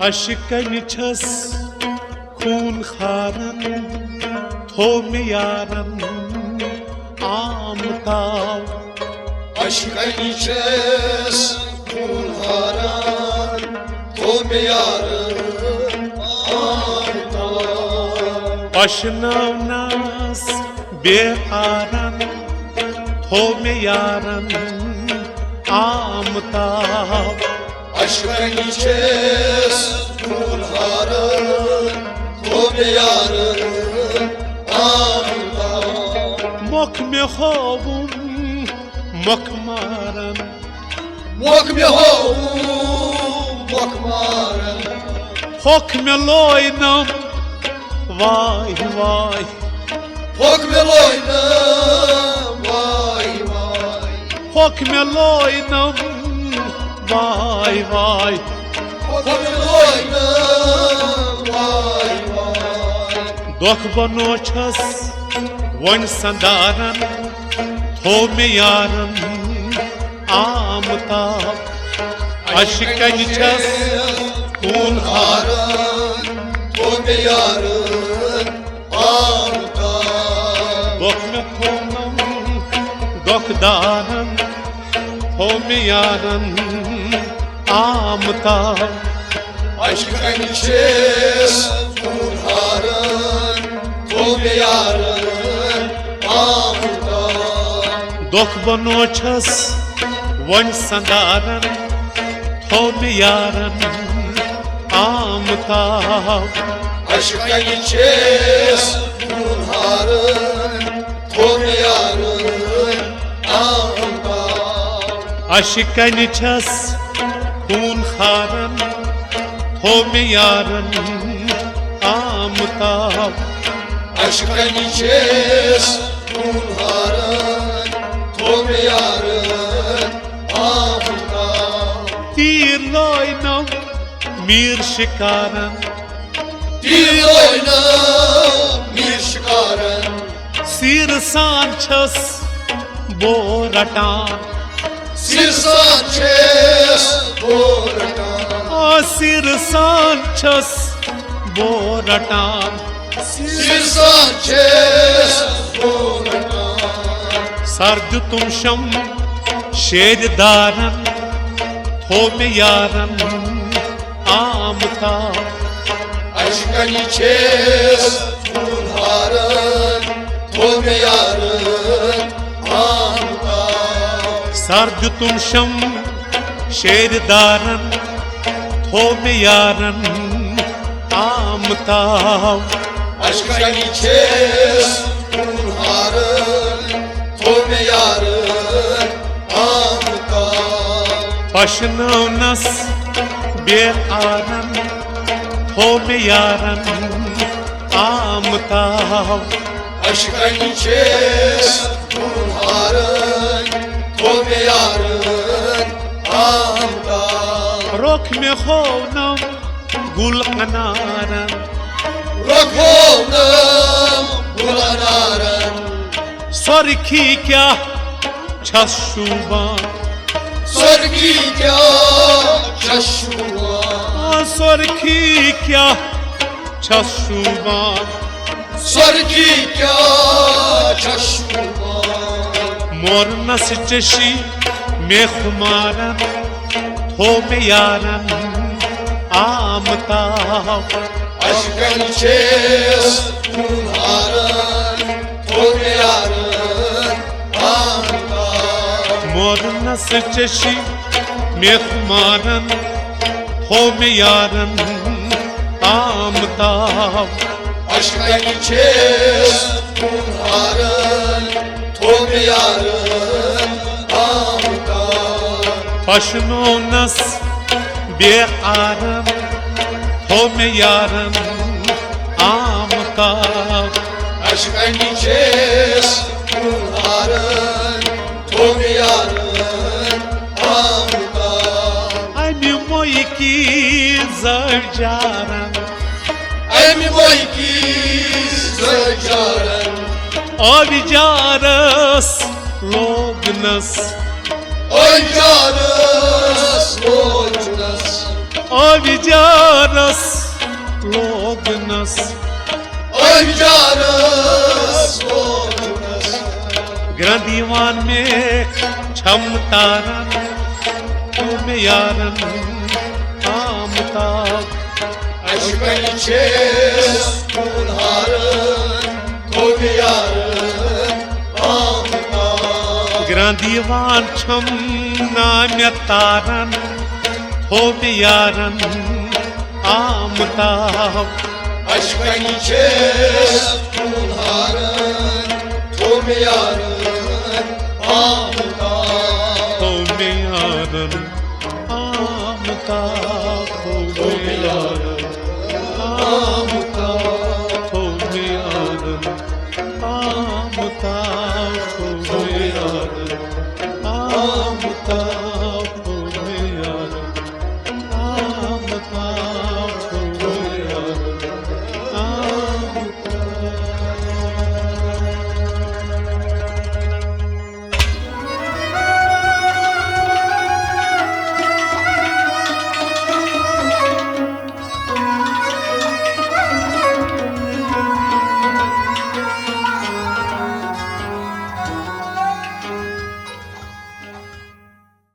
अशिकन छस खून खारन थो में यारन आम ताव अशिकन छस खून खारन थो में यारन आम ताव अशनवनास बेहारन थो में यारन आम ताव अशिकन छस खून खारन थो में यारन आम ताव मोख में होवुम मोख मारन मोख में होवुम मोख मारन होख में लोयनम वाय वाय होख में लोयनम वाय वाय होख में लोयनम वाय वाय होख में लोयनम वाय वाय दोख बनो छस वन संदारन थो में यारन आम ताव अशिकन छस खून खारन थो में यारन आम ताव दोख में थोनम दोख दारन थो में यारन आम ताव अशिकन छस खून खारन थो में यारन आम ताव दोख बनो छस वन संदारन थो में यारन आम ताव अशिकन छस खून खारन थो में यारन आम ताव अशिकन छस खून खारन थो में यारन आम ताव अशिकन छस खून खारन थो में यारन आम ताव तीर लोयनम मीर शिकारन तीर लोयनम मीर शिकारन सिर सांछस बोरटान सिर सांछस बोरटान सिर सांछस बोरटान सिर सांछस बोरटान सर्द तुम शम शेरदारन थो में यारन आम ताव अशिकन छस खून खारन थो में यारन आम ताव सर्द तुम शम शेरदारन थो में यारन आम ताव अशिकन छस खून खारन थो में यारन आम ताव पशनवनस बेहारन थो में यारन आम ताव अशिकन छस खून खारन थो में यारन आम ताव रोख में होनम गुल अनारन रखोनम गुलनारन सरखी क्या छशुबान स्वर्गी क्या चशुआन सरखी क्या छशुबान स्वर्गी क्या चशुआन मोर नस चशी में खुमारन थो में यारन आम ताव अशिकन छस खून खारन थो में यारन आम ताव मोर नस चशी में खुमारन थो में यारन आम ताव अशिकन छस खून खारन थो में यारन आम ताव पशनो नस बेआरन थो में यारन आम ताव अशिकन छस खून खारन थो में यारन आम ताव अमि मोई की जरजारन अमि मोई की जरजारन अविजारस लोगनस Oycanız, oycanız Ovicaras Lognas Oy canız oldunuz. Gran dीवान में छम तारन Tume yaran Amtab Aşka içes kulharın Tobiyarın amına. Gran dीवान छम नाम्य तारन Thobe yaran Amtab Aşka içes kulharın Tobiyarın amına. Thobe yaran Amtab Thobe yaran Amtab Thobe yaran Amtab Thobe yaran Amtab